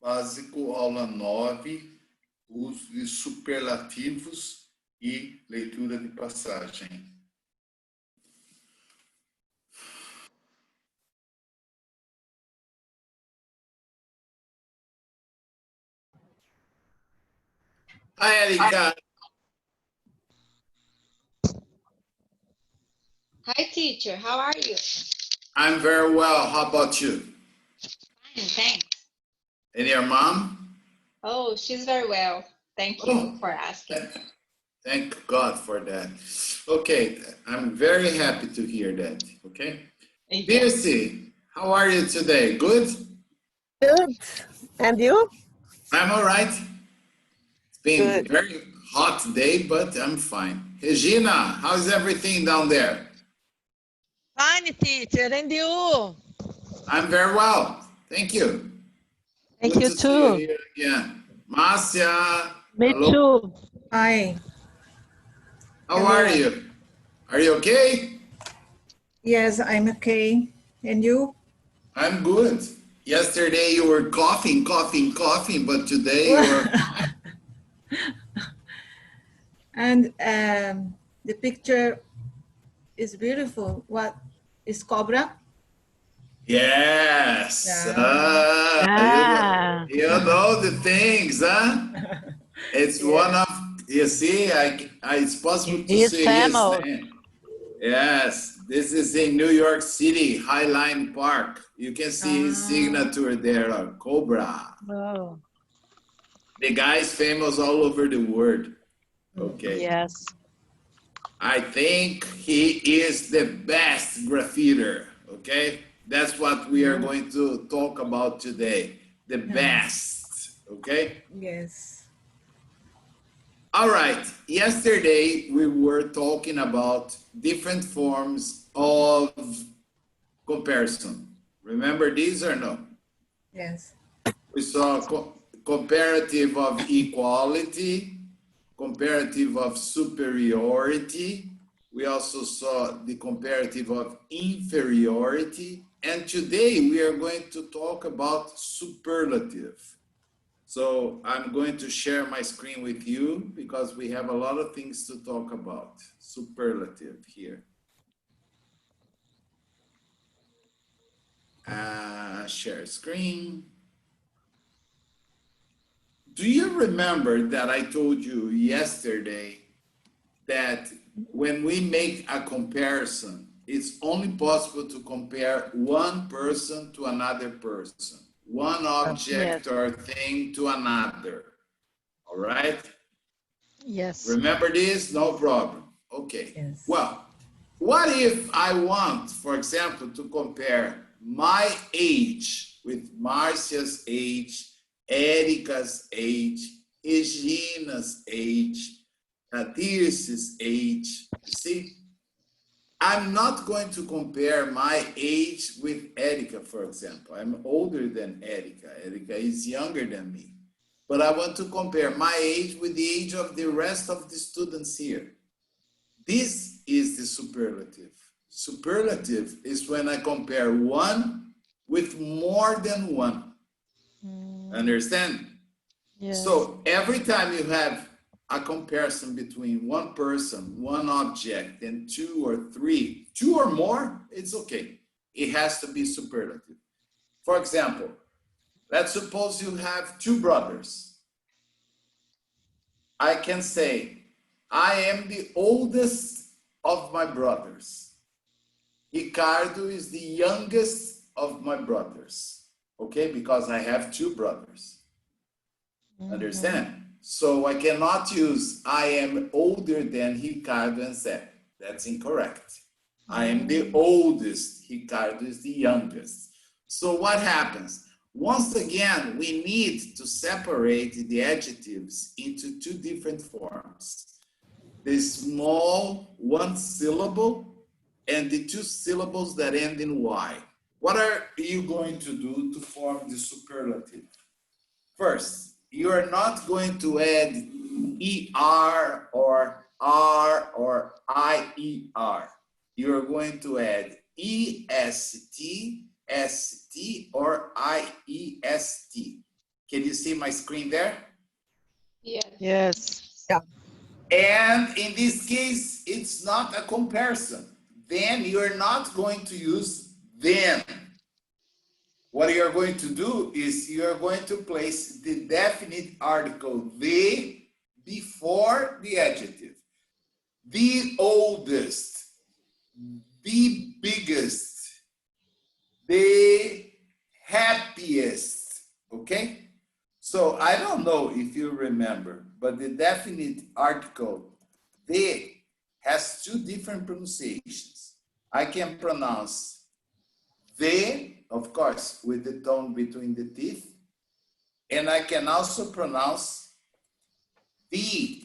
Básico, aula 9, uso de superlativos e leitura de passagem. Hi, Erika. Hi, teacher. How are you? I'm very well. How about you? Fine, thanks. And your mom? Oh, she's very well. Thank you for asking. Thank God for that. Okay, I'm very happy to hear that. Okay. Yes. Birsi, how are you today? Good? Good. And you? I'm all right. It's been Good. very hot day, but I'm fine. Regina, how's everything down there? Fine, teacher. And you? I'm very well. Thank you. Thank Good you to see you too. here again. Marcia, Me hello. too. Hi. How Hello. are you? Are you okay? Yes, I'm okay. And you? I'm good. Yesterday you were coughing, but today you're fine. And the picture is beautiful. What is cobra? Yes. Ah, You know the things, huh? It's one of, you see, it's possible to he's see his famous. name. Yes, this is in New York City, Highline Park. You can see his signature there, Cobra. Oh, The guy is famous all over the world. Okay. yes. I think he is the best graffiter. Okay. That's what we are going to talk about today. The best. Okay. Yes. All right. Yesterday we were talking about different forms of comparison. Remember these or no? Yes. We saw comparative of equality, comparative of superiority. We also saw the comparative of inferiority. And today we are going to talk about superlative. So I'm going to share my screen with you because we have a lot of things to talk about. Superlative here. Share screen. Do you remember that I told you yesterday that when we make a comparison, it's only possible to compare one person to another person, one object or thing to another. All right? Yes. Remember this? No problem. Okay. Yes. Well, what if I want, for example, to compare my age with Marcia's age, Erica's age, Regina's age, Tirce's age? You see, I'm not going to compare my age with Erica, for example. I'm older than Erica. Erica is younger than me. But I want to compare my age with the age of the rest of the students here. This is the superlative. Superlative is when I compare one with more than one. Understand? Yes. So every time you have a comparison between one person, one object, and two or three, two or more, it's okay. It has to be superlative. For example, let's suppose you have two brothers. I can say, I am the oldest of my brothers. Ricardo is the youngest of my brothers. Okay, because I have two brothers. Understand? So I cannot use I am older than Ricardo and say, that's incorrect. I am the oldest, Ricardo is the youngest. So what happens? Once again, we need to separate the adjectives into two different forms. The small one syllable and the two syllables that end in Y. What are you going to do to form the superlative? First, you are not going to add ER or R or IER. You are going to add EST, ST, or IEST. Can you see my screen there? Yes. Yes. And in this case, it's not a comparison. Then you're not going to use then. What you're going to do is you're going to place the definite article the before the adjective. The oldest, the biggest, the happiest, okay? So I don't know if you remember, but the definite article, the, has two different pronunciations. I can pronounce the, of course, with the tone between the teeth, and I can also pronounce the.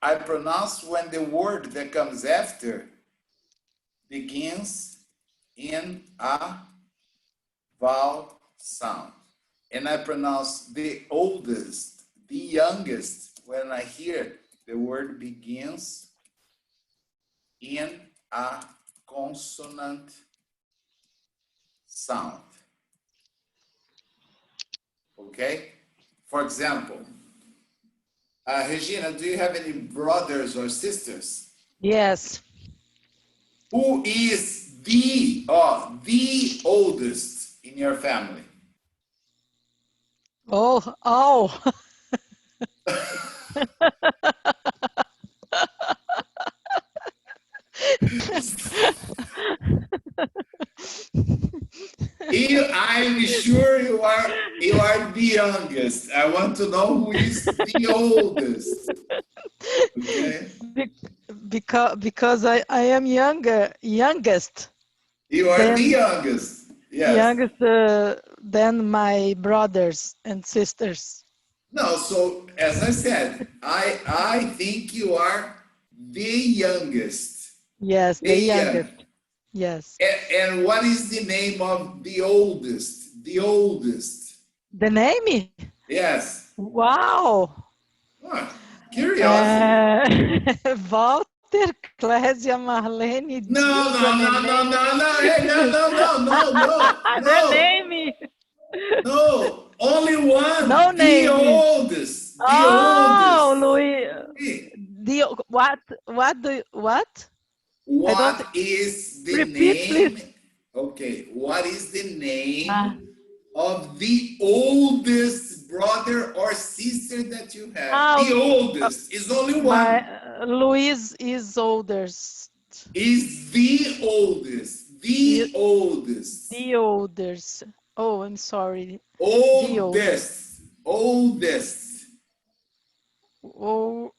I pronounce when the word that comes after begins in a vowel sound. And I pronounce the oldest, the youngest, when I hear the word begins in a consonant sound. Okay? For example, Regina, do you have any brothers or sisters? Yes. Who is the oldest in your family? Oh. I'm sure you are the youngest. I want to know who is the oldest. Okay? Because I am youngest. You are the youngest. Yes. Youngest than my brothers and sisters. No, so as I said, I think you are the youngest. Yes, the youngest. Yes. And what is the name of the oldest? The oldest. The name? Yes. Wow. Oh, curiosity. Walter, Clésia, Marlene, No, Dilza, hey, The no. name. No, only one. No The name. oldest. The Oh, oldest. Louis. What? What? What is the Repeat, name? please. Okay, what is the name of the oldest brother or sister that you have? The oldest is only one. Louise is oldest. Is the oldest. The oldest. The oldest. Oh, I'm sorry. Oldest. Oldest. Oh,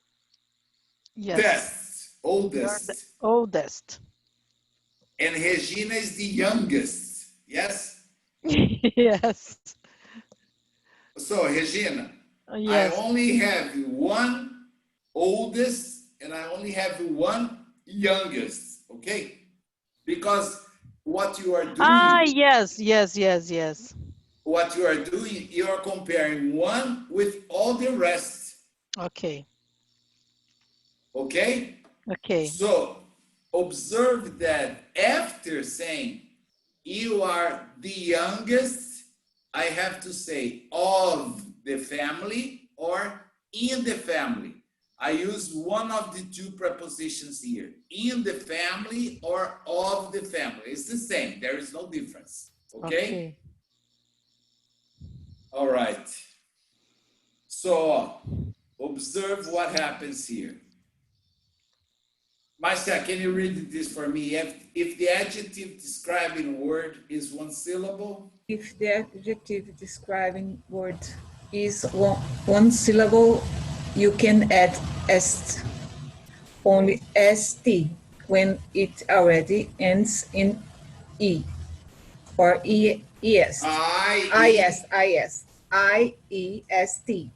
yes. Oldest. Oldest. And Regina is the youngest. Yes? Yes. So, Regina, Yes. I only have one oldest and I only have one youngest. Okay? Because what you are doing. Yes. What you are doing, you are comparing one with all the rest. Okay. Okay? Okay. So, observe that after saying you are the youngest, I have to say of the family or in the family. I use one of the two prepositions here, in the family or of the family. It's the same, there is no difference. Okay? All right. So, observe what happens here. Marcia, can you read this for me? If the adjective describing word is one syllable. If the adjective describing word is one syllable, you can add est, only st, when it already ends in e, or es. I-E-S-T,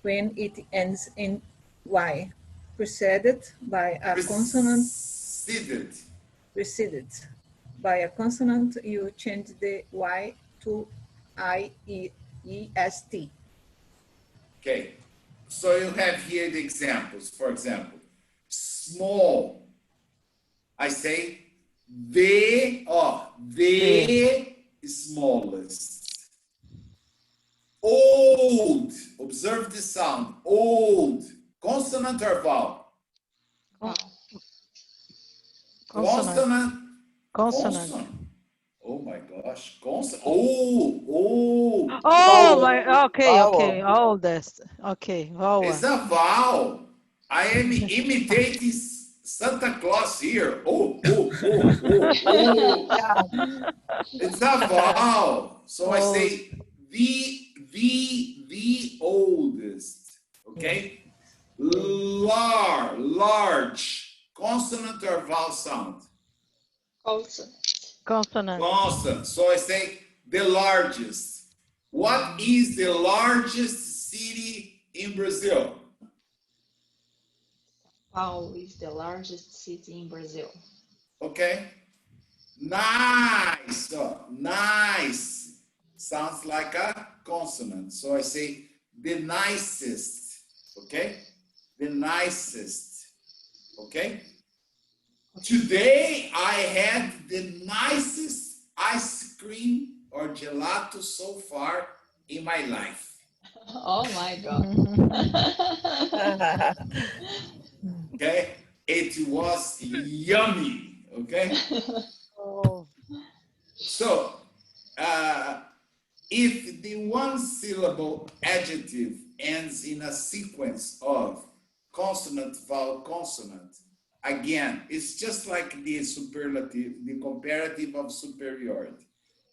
when it ends in y, preceded by a consonant. Preceded by a consonant, you change the y to I-E-S-T. Okay, so you have here the examples. For example, small. I say The smallest. Old. Observe the sound. Old. Consonant or vowel? Wow. Consonant. Consonant. Oh my gosh. Consonant. Oh. Oh Vowel. my, okay, Vowel. oldest. Okay, It's vowel. a vowel. I am imitating Santa Claus here. Oh. Yeah. It's a vowel. So I Old. say the oldest. Okay? Large. Consonant or vowel sound? Consonant. Consonant. Consonant. So I say the largest. What is the largest city in Brazil? Paulo is the largest city in Brazil. Okay? Nice. Nice. Sounds like a consonant. So I say the nicest. Okay? The nicest. Okay? Today I had the nicest ice cream or gelato so far in my life. Oh my God. Okay? It was yummy. Okay? Oh, So, if the one syllable adjective ends in a sequence of consonant, vowel, consonant, again, it's just like the superlative, the comparative of superiority.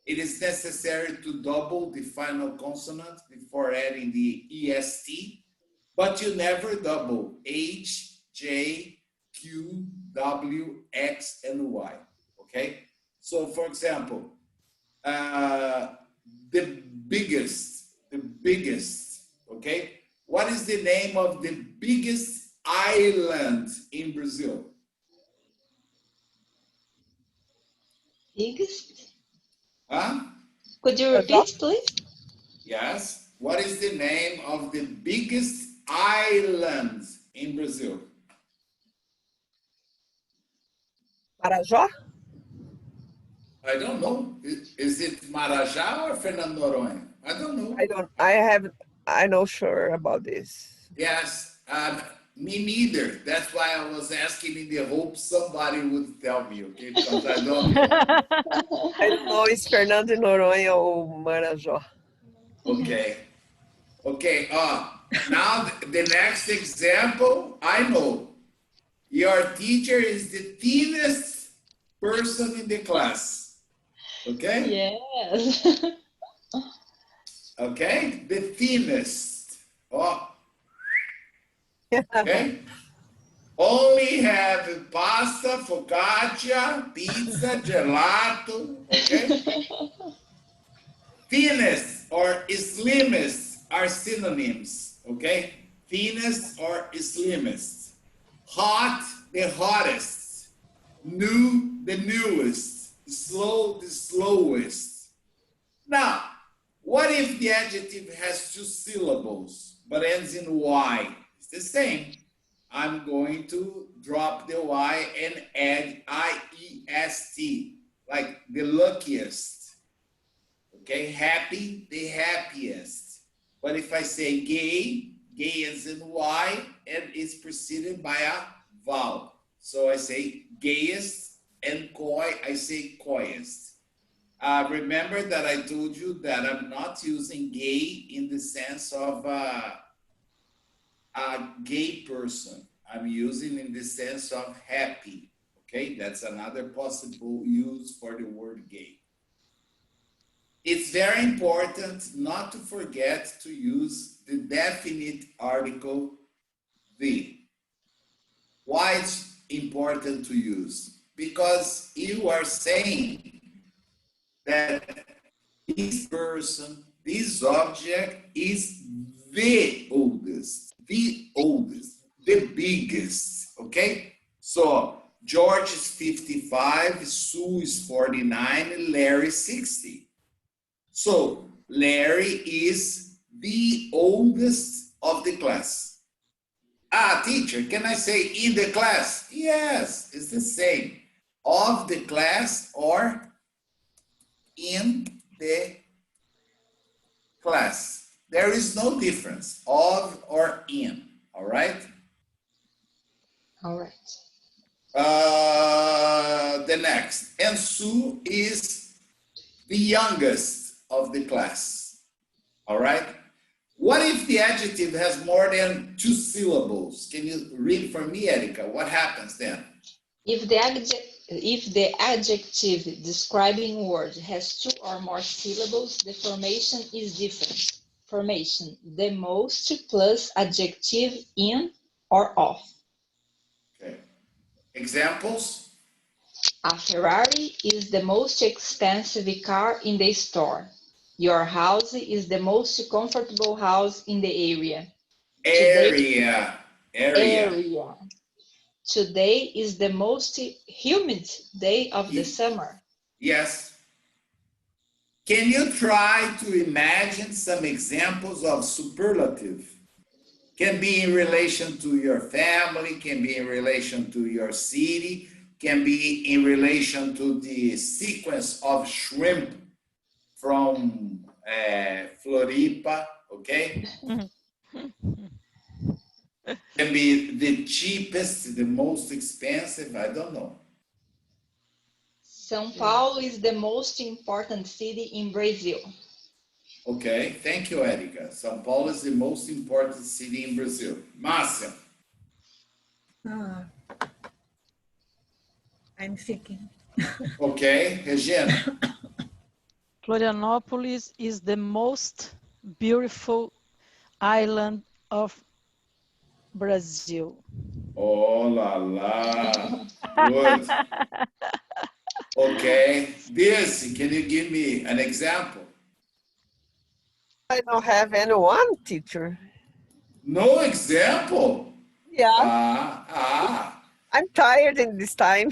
It is necessary to double the final consonant before adding the EST, but you never double H, J, Q, W, X, and Y. Okay? So, for example, the biggest, okay? What is the name of the biggest island in Brazil? Biggest? Huh? Could you repeat, please? Yes. What is the name of the biggest island in Brazil? Marajó? I don't know. Is it Marajá or Fernando Noronha? I don't know. I'm not sure about this. Yes, me neither. That's why I was asking in the hope somebody would tell me, okay? Because I don't know. I don't know, it's Fernando de Noronha or Marajó. Okay. Okay, now the next example, I know. Your teacher is the thinnest person in the class. Okay? Yes. Okay? The thinnest. Oh, okay? Only have pasta, focaccia, pizza, gelato, okay? Thinnest or slimmest are synonyms, okay? Thinnest or slimmest. Hot, the hottest. New, the newest. Slow, the slowest. Now, what if the adjective has two syllables but ends in Y? It's the same. I'm going to drop the Y and add IEST, like the luckiest. Okay, happy, the happiest. But if I say gay, gay is in Y and it's preceded by a vowel. So I say gayest, and coy, I say coyest. Remember that I told you that I'm not using gay in the sense of a gay person. I'm using in the sense of happy. Okay, that's another possible use for the word gay. It's very important not to forget to use the definite article the. Why it's important to use? Because you are saying that this person, this object is the oldest, the biggest, okay? So George is 55, Sue is 49, Larry is 60. So Larry is the oldest of the class. Teacher, can I say in the class? Yes, it's the same. Of the class or in the class. There is no difference, of or in, all right? All right. The next, and Sue is the youngest of the class, all right? What if the adjective has more than 2 syllables? Can you read for me, Erica? What happens then? If the adjective describing word has 2 or more syllables, the formation is different. Formation, the most plus adjective in or of. Okay. Examples? A Ferrari is the most expensive car in the store. Your house is the most comfortable house in the area. Area. Area. Today is the most humid day of the summer. Yes. Can you try to imagine some examples of superlative? Can be in relation to your family, can be in relation to your city, can be in relation to the sequence of shrimp from Floripa, okay? Can be the cheapest, the most expensive, I don't know. São Paulo is the most important city in Brazil. Okay, thank you, Erica. São Paulo is the most important city in Brazil. Márcia. I'm thinking. Okay, Regina. Florianópolis is the most beautiful island of Brazil. Oh la la. Good. Okay. Dirce, can you give me an example? I don't have anyone, teacher. No example? Yeah. I'm tired in this time.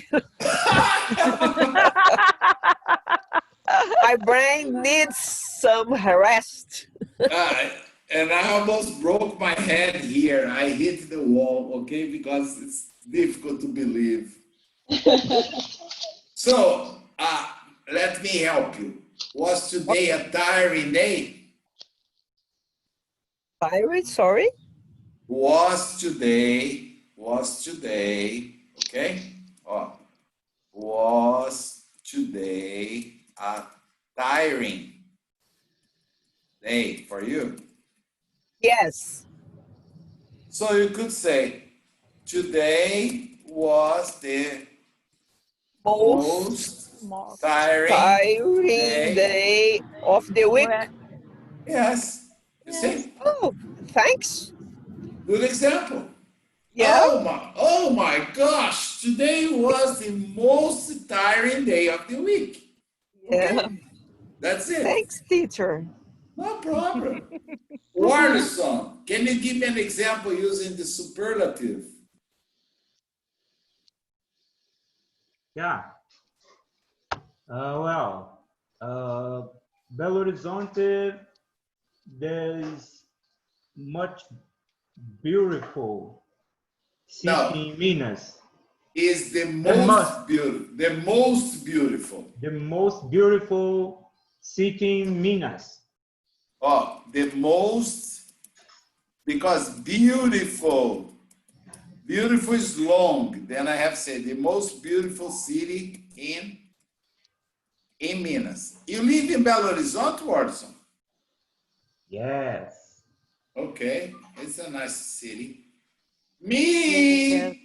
My brain needs some rest. And I almost broke my head here. I hit the wall, okay, because it's difficult to believe. So, let me help you. Was today a tiring day? Tired, sorry? Was today, okay? Was today a tiring day for you? Yes. So you could say, today was the most tiring day of the week. Yes. You see? Oh, thanks. Good example. Yeah. Oh my gosh, today was the most tiring day of the week. Yeah. Okay. That's it. Thanks, teacher. No problem. Warnerson, can you give me an example using the superlative? Yeah. Belo Horizonte, there is much beautiful city in Minas. Is the most beautiful. The most beautiful. The most beautiful city in Minas. Oh, the most, because beautiful. Beautiful is long. Then I have said the most beautiful city in Minas. You live in Belo Horizonte, Watson? Yes. Okay, it's a nice city. Me! Yes.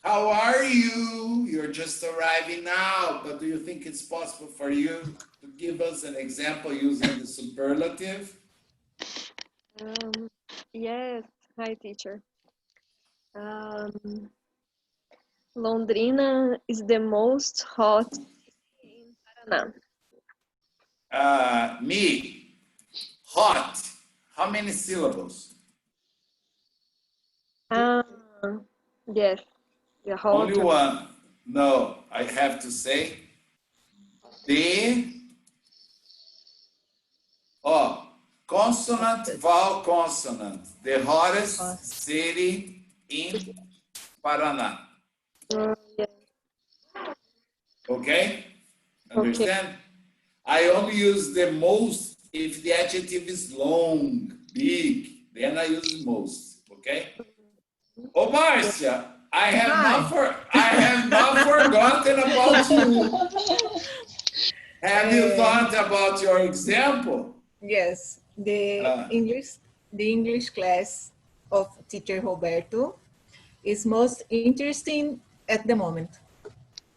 How are you? You're just arriving now, but do you think it's possible for you to give us an example using the superlative? Yes. Hi, teacher. Londrina is the most hot city in Paraná. Me, hot. How many syllables? Yes. The hot. Only one. No, I have to say the consonant, vowel, consonant. The hottest city in Paraná. Yes. Okay? Understand? I only use the most if the adjective is long, big, then I use most, okay? Oh, Marcia, I have not forgotten about you. Have you thought about your example? Yes, the English class of teacher Roberto is most interesting at the moment.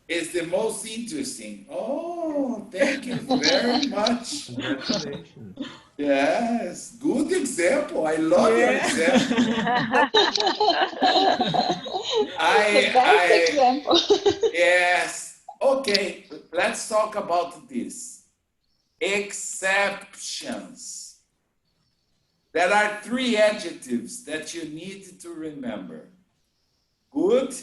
Is the most interesting. Oh, thank you very much. Congratulations. Yes, good example. I love your example. The best example. Yes. Okay, let's talk about this. Exceptions. There are three adjectives that you need to remember. Good,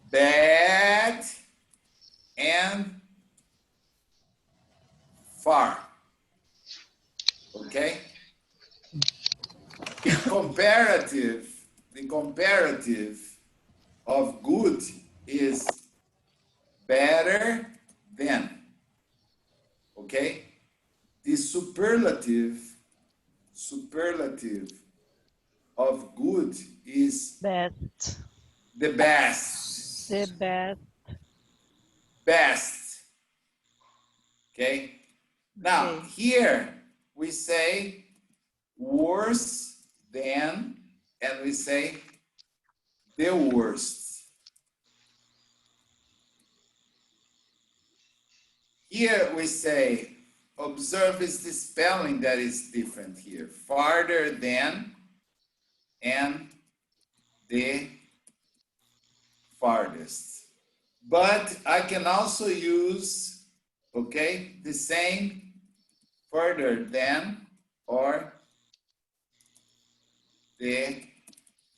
bad, and far. Okay? The comparative of good is better than. Okay? The superlative of good is Best. the best. The best. Best. Okay? Now, Okay. here we say worse than, and we say the worst. Here we say, observe is the spelling that is different here. Farther than and the farthest. But I can also use, okay, the same further than or the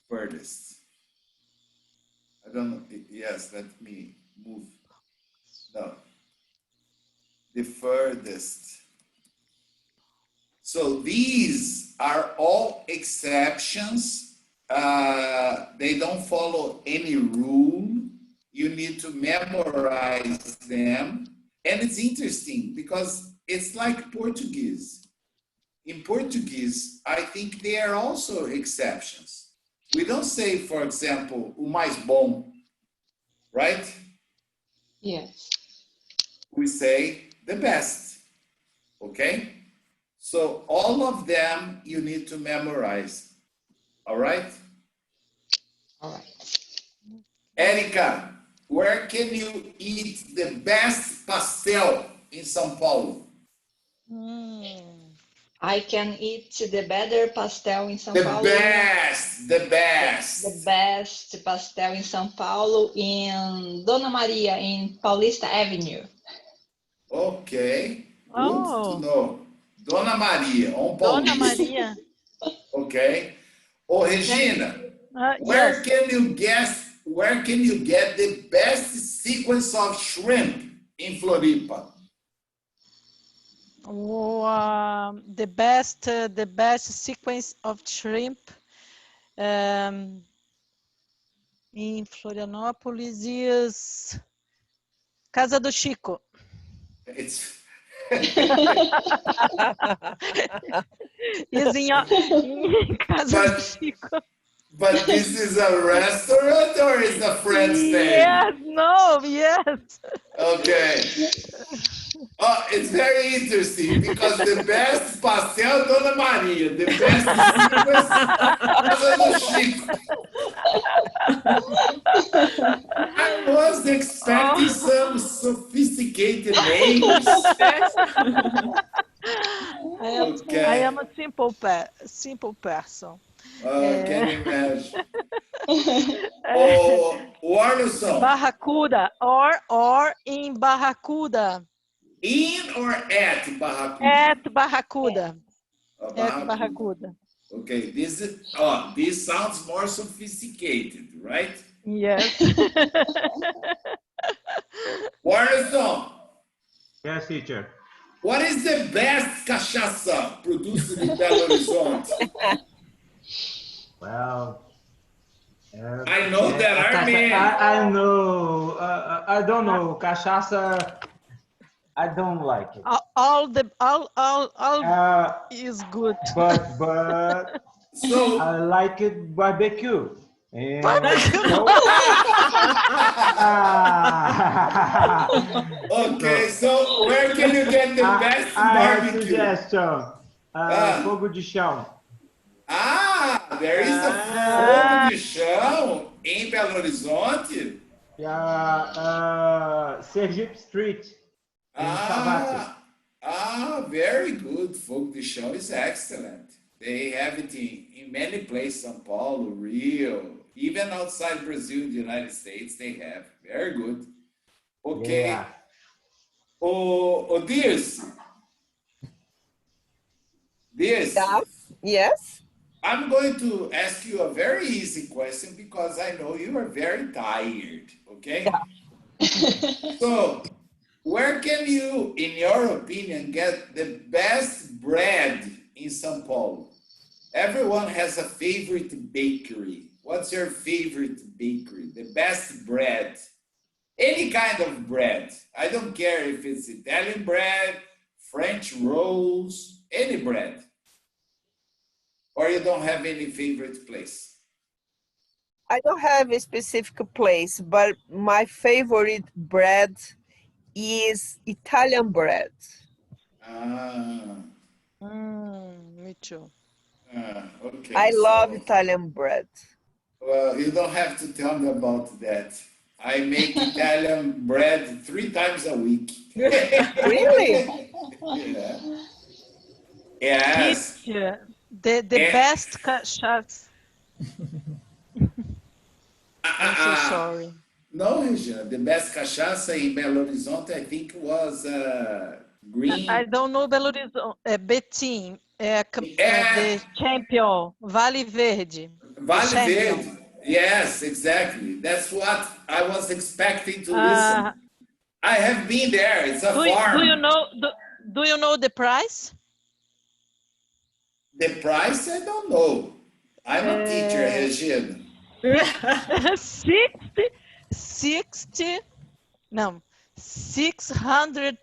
furthest. I don't know. Yes, let me move. No. The furthest. So these are all exceptions. They don't follow any rule. You need to memorize them. And it's interesting because it's like Portuguese. In Portuguese, I think they are also exceptions. We don't say, for example, o mais bom, right? Yes. We say the best, okay? So all of them you need to memorize, all right? All right. Erika, where can you eat the best pastel in São Paulo? I can eat the better pastel in São The Paulo. best. The best pastel in São Paulo in Dona Maria in Paulista Avenue. Okay, good to know. Dona Maria, on Dona Paulista. Maria. Okay. Oh, Regina, Yes. where can you get the best sequence of shrimp in Floripa? The best sequence of shrimp in Florianópolis is Casa do Chico. It's Is in Casa do Chico. But this is a restaurant or is a friend's name? Yes, no, yes. Okay. Oh, it's very interesting because the best pastel Dona Maria, the best sequence Casa do Chico. I was expecting some sophisticated names. I am a simple person. Can you imagine? Oh, Warnerson. Barracuda or in Barracuda. In or at Barracuda? At Barracuda. Oh, At Barracuda. Okay, this sounds more sophisticated, right? Yes. Warnerson. Yes, teacher. What is the best cachaça produced in Belo Horizonte? Well, I know there are many. I know. I don't know. Cachaça. I don't like it. All Uh, is good. but So, I like it barbecue. And Barbecue. so, ah, okay, so so where can you get the best I have barbecue? suggestion. Ah, Fogo de chão. there is a fogo de chão em Belo Horizonte. Sergipe Street in Savate. Very good. Fogo de chão is excellent. They have it in many places, São Paulo, Rio, even outside Brazil, the United States, they have. Very good. Okay. Yeah. Dirce. Dirce, Yes. I'm going to ask you a very easy question because I know you are very tired, okay? So, where can you, in your opinion, get the best bread in São Paulo? Everyone has a favorite bakery. What's your favorite bakery? The best bread? Any kind of bread. I don't care if it's Italian bread, French rolls, any bread. Or you don't have any favorite place? I don't have a specific place, but my favorite bread is Italian bread. Me too. Okay. I love So, Italian bread. well, you don't have to tell me about that. I make Italian bread 3 times a week. Really? Yeah. Yes. Teacher, the Eh, best cachaça. I'm so ah, sorry. No, Regina, the best cachaça in Belo Horizonte, I think, was green. I don't know Belo Horizonte. Betim, the champion, Vale Verde. Vale champion. Verde. Yes, exactly. That's what I was expecting to listen. I have been there. It's a farm. Do you know the price? The price, I don't know. I'm a teacher, Regina. 600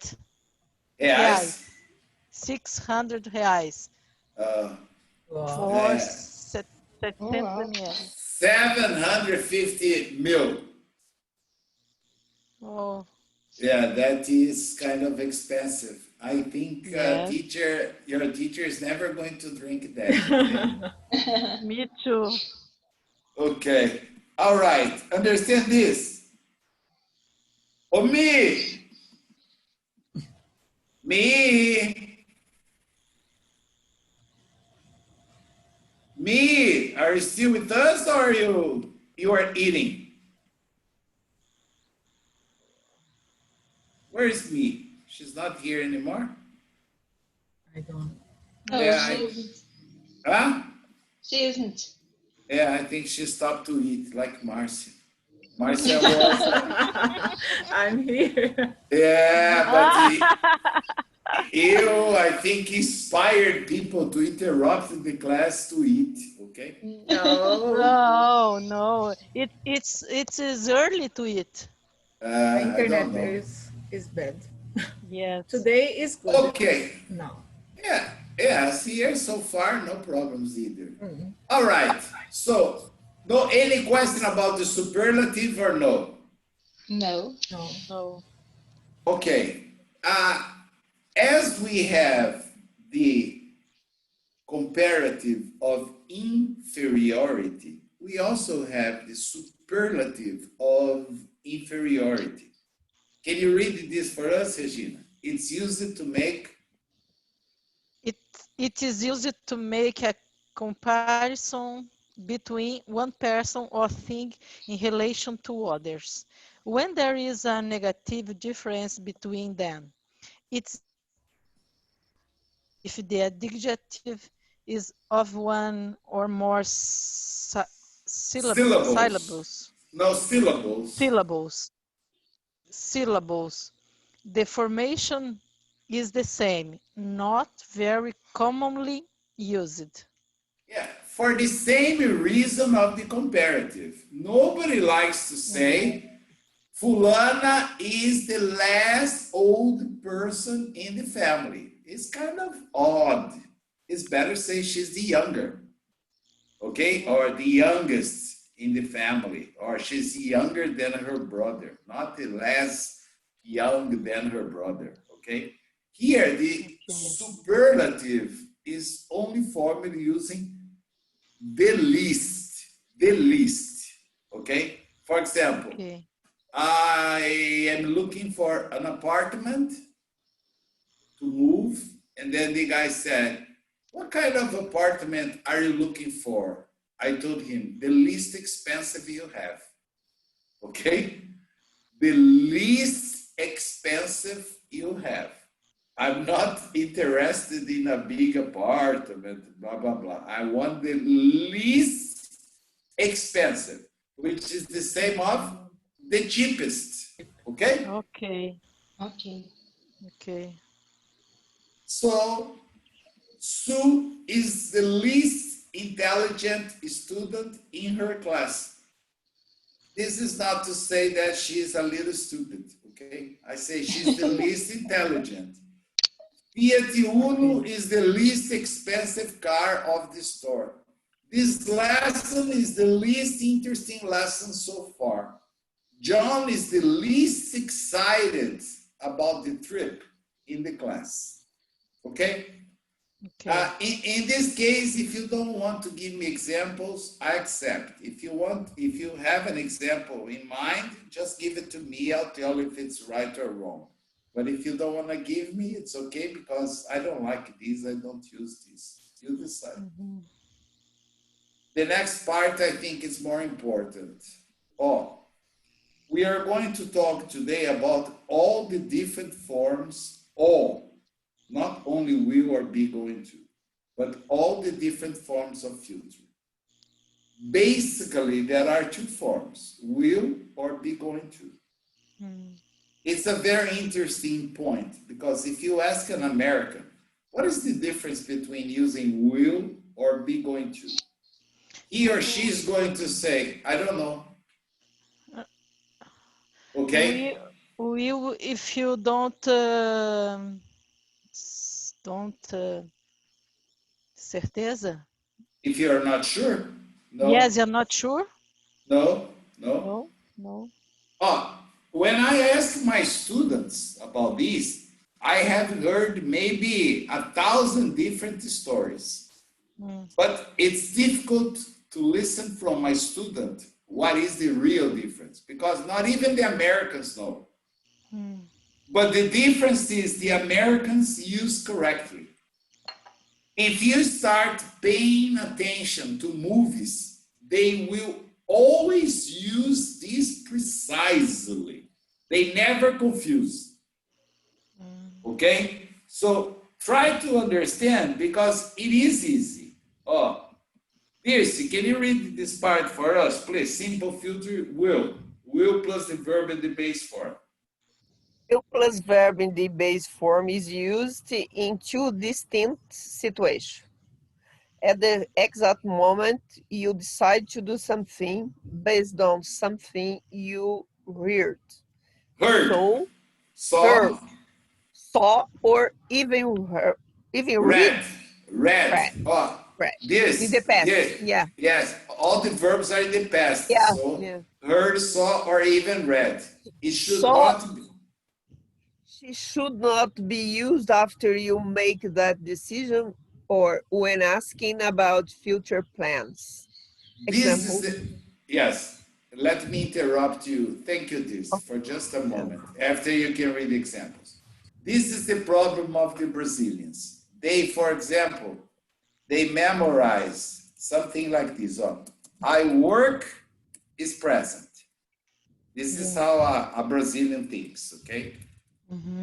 Reais. 600 reais for 700 ml. 750 mil. Oh, Yeah, that is kind of expensive. I think Yes. your teacher is never going to drink that. Okay? me too. Okay. All right. Understand this. Oh, me. Are you still with us or you are eating? Where is me? She's not here anymore? I don't. No, Yeah, she isn't. Huh? She isn't. Yeah, I think she stopped to eat like Marcia. Marcia was. I'm here. Yeah, but I think inspired people to interrupt the class to eat. Okay. No. No. It is early to eat. The I internet don't know. is bad. Yes. Today is good. Okay. No. Yeah. See here so far, no problems either. All right. So, any question about the superlative or no? No. No. Okay. As we have the comparative of inferiority, we also have the superlative of inferiority. Can you read this for us, Regina? It's used to make. It is used to make a comparison between one person or thing in relation to others. When there is a negative difference between them, it's if the adjective is of one or more syllables. No, syllables. Syllables. The formation is the same, not very commonly used. Yeah, for the same reason of the comparative. Nobody likes to say, Fulana is the last old person in the family. It's kind of odd. It's better say she's the younger, okay? Or the youngest in the family, or she's younger than her brother, not the less young than her brother, okay? Here, the superlative is only formed using the least, okay? For example, Okay. I am looking for an apartment to move, and then the guy said, what kind of apartment are you looking for? I told him, the least expensive you have, okay? The least expensive you have. I'm not interested in a big apartment, blah, blah, blah. I want the least expensive, which is the same of the cheapest, okay? Okay. Okay. Okay. So, Sue is the least intelligent student in her class. This is not to say that she is a little stupid, okay? I say she's the least intelligent. Fiat Uno is the least expensive car of the store. This lesson is the least interesting lesson so far. John is the least excited about the trip in the class, okay? Okay. In this case, if you don't want to give me examples, I accept. If you have an example in mind, just give it to me. I'll tell you if it's right or wrong. But if you don't want to give me, it's okay because I don't like these. I don't use these. You decide. The next part I think is more important. We are going to talk today about all the different forms, not only will or be going to, but all the different forms of filter. Basically, there are two forms, will or be going to. It's a very interesting point because if you ask an American, what is the difference between using will or be going to? He or she is going to say, I don't know. Okay? Will if you don't certeza? If you are not sure, no. Yes, you're not sure? No. No. When I ask my students about this, I have heard maybe 1,000 different stories. But it's difficult to listen from my student what is the real difference because not even the Americans know. But the difference is the Americans use correctly. If you start paying attention to movies, they will always use this precisely. They never confuse. Okay? So try to understand because it is easy. Dirce, can you read this part for us, please? Simple filter, will. Will plus the verb in the base form. Will plus verb in the base form is used in two distinct situations. At the exact moment you decide to do something based on something you heard. Heard. So, Saw. saw, or even Read. read. In the past. Yes. All the verbs are in the past. So heard, saw, or even read. It should not be. She should not be used after you make that decision or when asking about future plans. Example. Yes. Let me interrupt you. Thank you, this, for just a moment. After you can read examples. This is the problem of the Brazilians. They, for example, they memorize something like this. I work is present. This is how a Brazilian thinks, okay?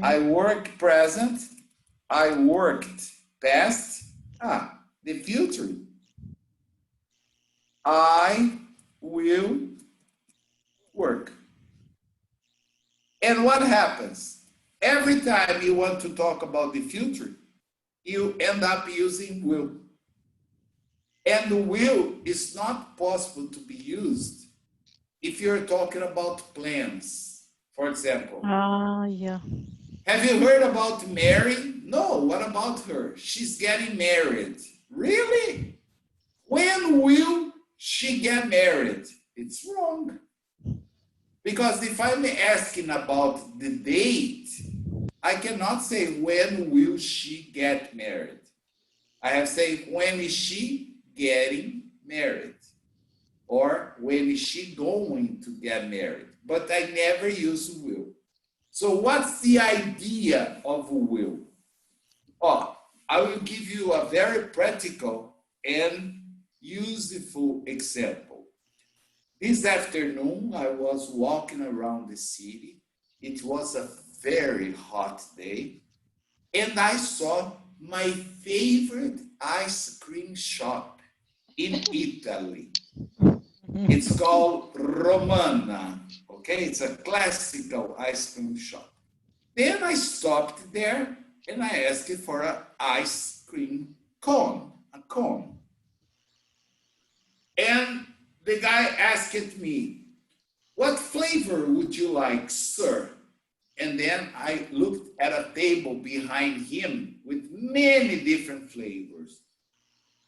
I work present. I worked past. The future. I will work. And what happens? Every time you want to talk about the future, you end up using will. And will is not possible to be used if you're talking about plans. For example, Yeah. have you heard about Mary? No, what about her? She's getting married. Really? When will she get married? It's wrong. Because if I'm asking about the date, I cannot say when will she get married. I have to say when is she getting married? Or when is she going to get married? But I never use will. So what's the idea of will? Oh, I will give you a very practical and useful example. This afternoon, I was walking around the city. It was a very hot day, and I saw my favorite ice cream shop in Italy. It's called Romana, okay? It's a classical ice cream shop. Then I stopped there and I asked for an ice cream cone, a cone. And the guy asked me, "What flavor would you like, sir?" And then I looked at a table behind him with many different flavors.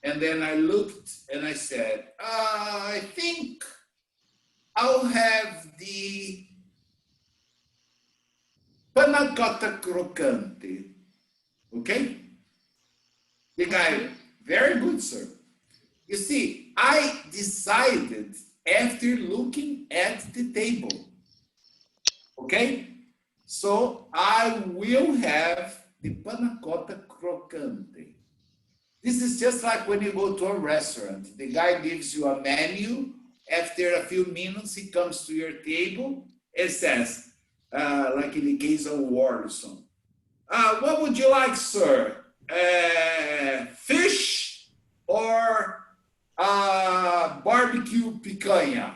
And then I looked and I said, I think I'll have the panna cotta crocante. Okay? The guy, very good, sir. You see, I decided after looking at the table. Okay? So I will have the panna cotta crocante. This is just like when you go to a restaurant. The guy gives you a menu. After a few minutes, he comes to your table and says, like in the case of Warson, what would you like, sir? Fish or barbecue picanha?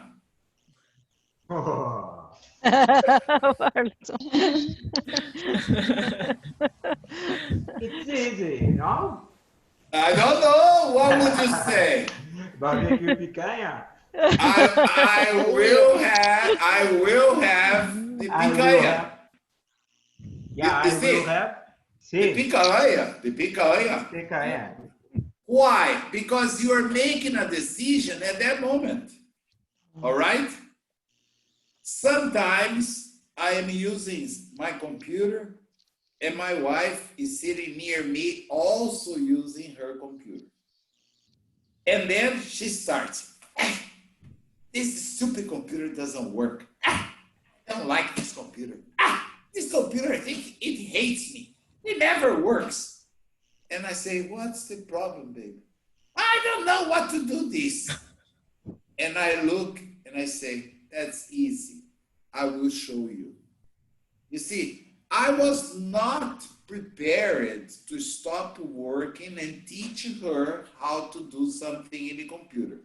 Oh, Barton. it's easy, no? I don't know. What would you say? Barbecue picanha. I will have the I will picanha. have. Yeah, You I see, will have. the See, picanha. picanha. Why? Because you are making a decision at that moment. All right? Sometimes I am using my computer and my wife is sitting near me also using her computer. And then she starts, this stupid computer doesn't work. I don't like this computer. This computer, it hates me. It never works. And I say, what's the problem, baby? I don't know what to do this. And I look and I say, that's easy. I will show you. You see, I was not prepared to stop working and teach her how to do something in the computer.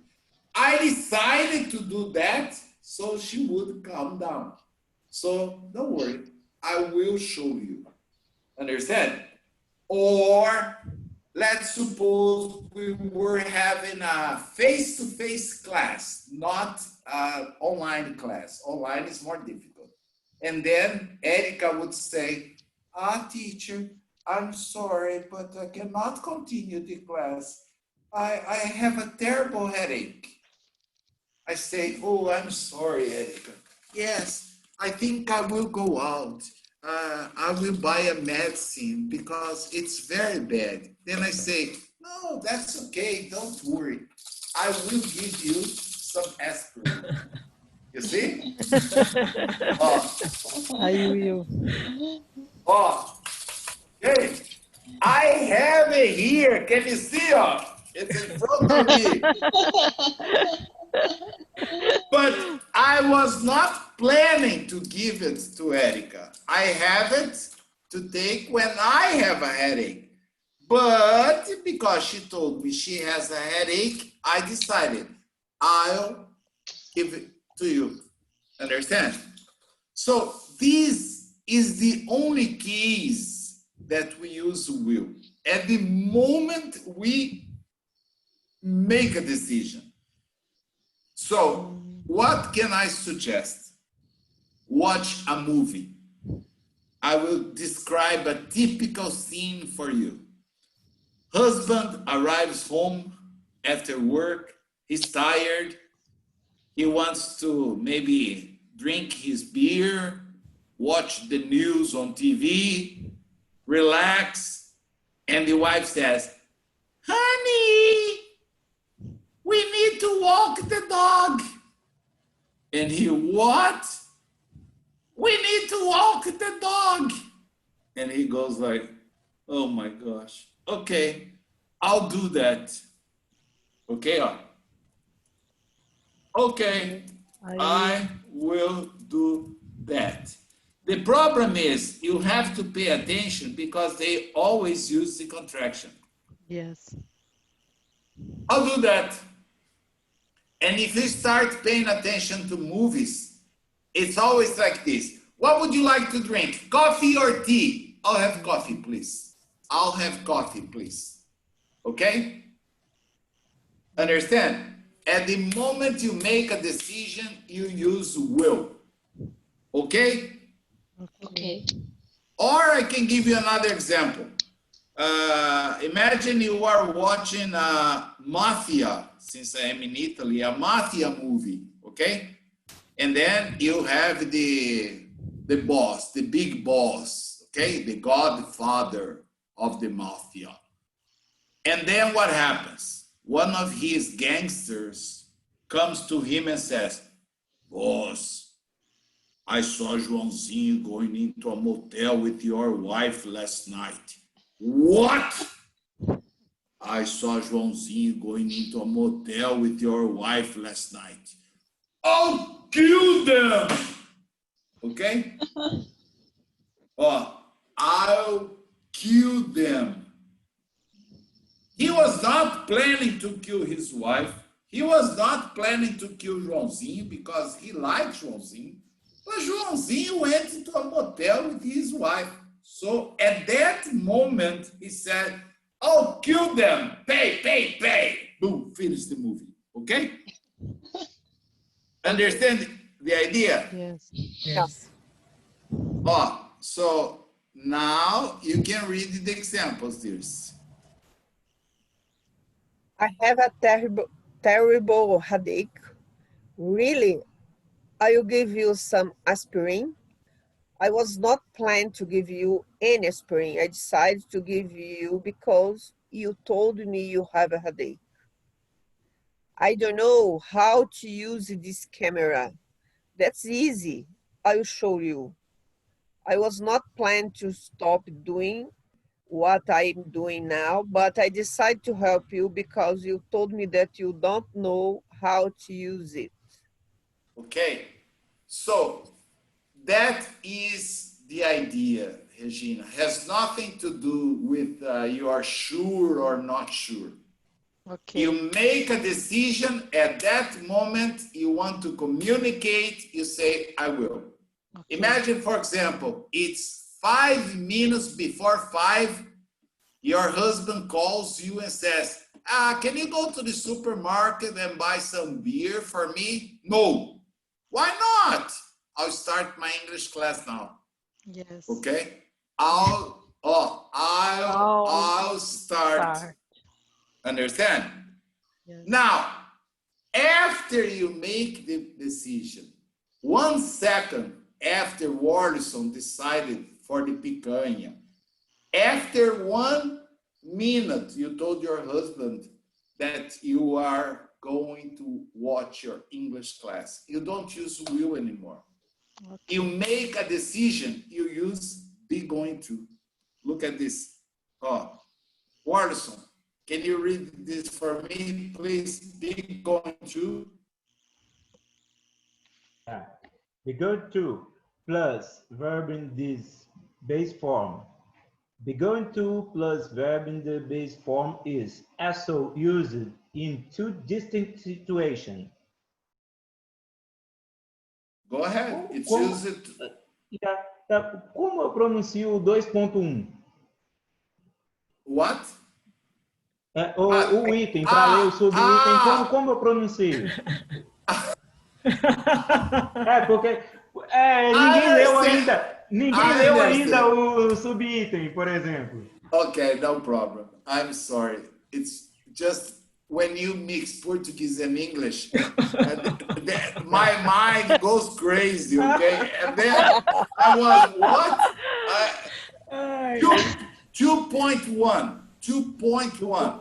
I decided to do that so she would calm down. So don't worry, I will show you. Understand? Or let's suppose we were having a face-to-face class, not an online class. Online is more difficult. And then Erica would say, teacher, I'm sorry, but I cannot continue the class. I have a terrible headache. I say, oh, I'm sorry, Erica. Yes, I think I will go out. I will buy a medicine because it's very bad. Then I say, no, that's okay. Don't worry. I will give you some aspirin. You see? I will. Hey, I have it here. Can you see? It's in front of me. But I was not planning to give it to Erica. I have it to take when I have a headache. But because she told me she has a headache, I decided I'll give it to you. Understand? So this is the only case that we use will. At the moment we make a decision. So what can I suggest? Watch a movie. I will describe a typical scene for you. Husband arrives home after work. He's tired. He wants to maybe drink his beer, watch the news on TV, relax. And the wife says, honey, we need to walk the dog. And he, what? We need to walk the dog. And he goes like, oh my gosh. Okay, I'll do that. Okay, okay, I will do that. The problem is you have to pay attention because they always use the contraction. Yes. I'll do that. And if you start paying attention to movies, it's always like this. What would you like to drink? Coffee or tea? I'll have coffee, please. I'll have coffee, please. Okay? Understand? At the moment you make a decision, you use will. Okay? Okay. Or I can give you another example. Imagine you are watching a mafia, since I am in Italy, a mafia movie, okay? And then you have the boss, the big boss, okay? The godfather of the mafia. And then what happens? One of his gangsters comes to him and says, boss, I saw Joãozinho going into a motel with your wife last night. What? I saw Joãozinho going into a motel with your wife last night. I'll kill them. Okay? I'll kill them. He was not planning to kill his wife. He was not planning to kill Joãozinho because he liked Joãozinho. But Joãozinho went into a motel with his wife. So at that moment, he said, I'll kill them. Pay, pay, pay. Boom, finish the movie. Okay? Understand the idea? Yes. Yes. So now you can read the examples, dears. I have a terrible headache. Really? I will give you some aspirin. I was not planning to give you any aspirin. I decided to give you because you told me you have a headache. I don't know how to use this camera. That's easy. I will show you. I was not planning to stop doing what I'm doing now, but I decided to help you because you told me that you don't know how to use it. Okay, so that is the idea, Regina. Has nothing to do with you are sure or not sure. Okay. You make a decision at that moment, you want to communicate, you say, I will. Okay. Imagine, for example, it's 5 minutes before 5, your husband calls you and says, can you go to the supermarket and buy some beer for me? No. Why not? I'll start my English class now. Yes. Okay? I'll start. Understand? Yes. Now, after you make the decision, 1 second after Warlison decided for the picanha, after 1 minute, you told your husband that you are going to watch your English class. You don't use will anymore. Okay. You make a decision, you use be going to. Look at this. Warlison, can you read this for me, please? Be going to. Yeah. Be going to plus verb in this base form. Be going to plus verb in the base form is also used in 2 distinct situations. Go ahead. It's used. Como eu pronuncio o 2.1? What? O item, para ler o subitem, como eu pronuncio? Porque ninguém leu ainda o subitem, por exemplo. Okay, no problem. I'm sorry. It's just when you mix Portuguese and English, my mind goes crazy, okay? And then I was, what? 2.1. 2.1.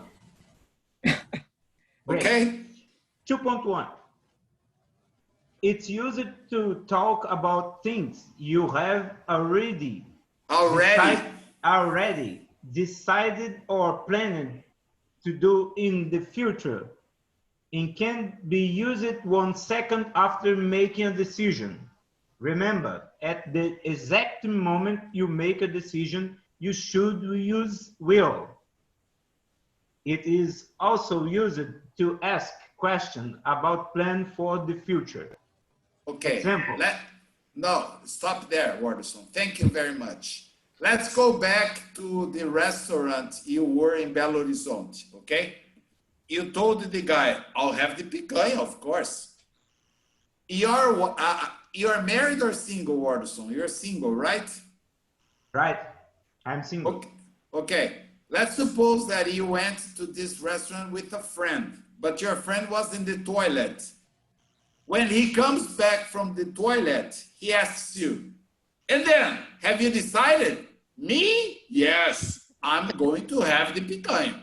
Okay? 2.1. It's used to talk about things you have already decided or planned to do in the future, and can be used 1 second after making a decision. Remember, at the exact moment you make a decision, you should use will. It is also used to ask questions about plans for the future. Okay. Example. No, stop there, Warderson. Thank you very much. Let's go back to the restaurant you were in Belo Horizonte, okay? You told the guy, I'll have the picanha, of course. You're married or single, Warderson? You're single, right? Right. I'm single. Okay. Let's suppose that you went to this restaurant with a friend, but your friend was in the toilet. When he comes back from the toilet, he asks you, and then, have you decided? Me? Yes, I'm going to have the picanha.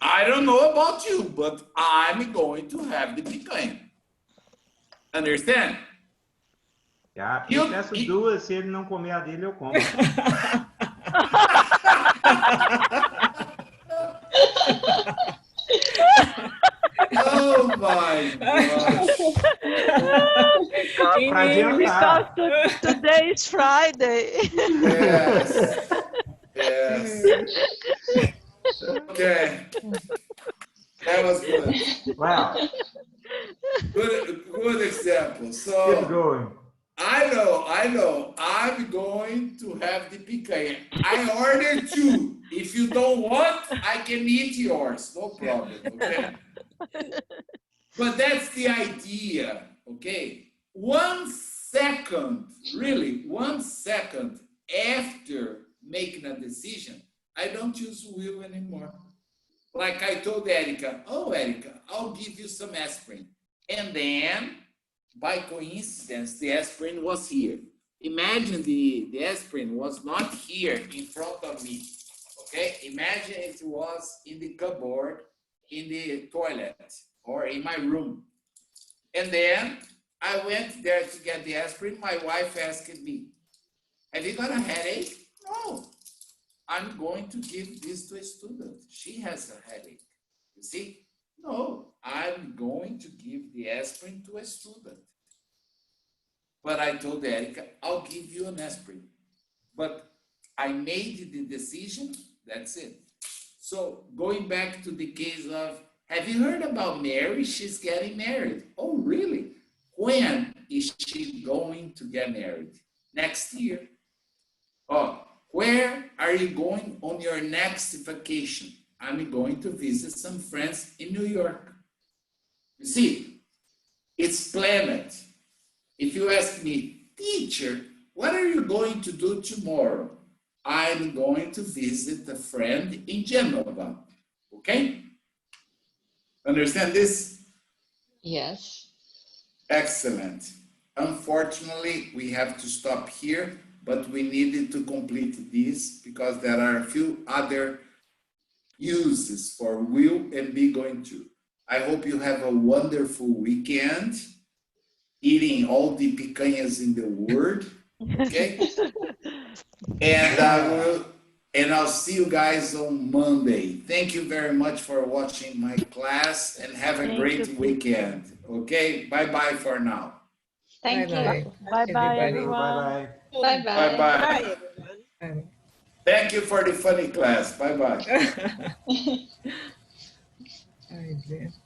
I don't know about you, but I'm going to have the picanha. Understand? Já, eu peço duas, se ele não comer a dele, eu como. Oh my gosh. Because today is Friday. Yes. Yes. Okay. That was good. Wow. Good example. So keep going. I know. I'm going to have the picanha. I ordered 2. If you don't want, I can eat yours. No problem. Okay. But that's the idea. Okay. 1 second, really, 1 second after making a decision, I don't use will anymore. Like I told Erica, oh, Erica, I'll give you some aspirin. And then, by coincidence, the aspirin was here. Imagine the aspirin was not here in front of me. Okay? Imagine it was in the cupboard, in the toilet, or in my room. And then I went there to get the aspirin. My wife asked me, have you got a headache? No. I'm going to give this to a student. She has a headache. You see? No, I'm going to give the aspirin to a student. But I told Erica, I'll give you an aspirin. But I made the decision, that's it. So going back to the case of, have you heard about Mary? She's getting married. Oh, really? When is she going to get married? Next year. Oh, where are you going on your next vacation? I'm going to visit some friends in New York. You see, it's planned. If you ask me, teacher, what are you going to do tomorrow? I'm going to visit a friend in Genova. Okay? Understand this? Yes. Excellent. Unfortunately, we have to stop here, but we needed to complete this because there are a few other uses for will and be going to. I hope you have a wonderful weekend, eating all the picanhas in the world, okay? And I'll see you guys on Monday. Thank you very much for watching my class and have a great weekend, okay? Bye-bye for now. Thank you. Bye-bye, everyone. Bye-bye. Bye-bye. Bye-bye. everyone. Thank you for the funny class. Bye-bye. Ai, gente.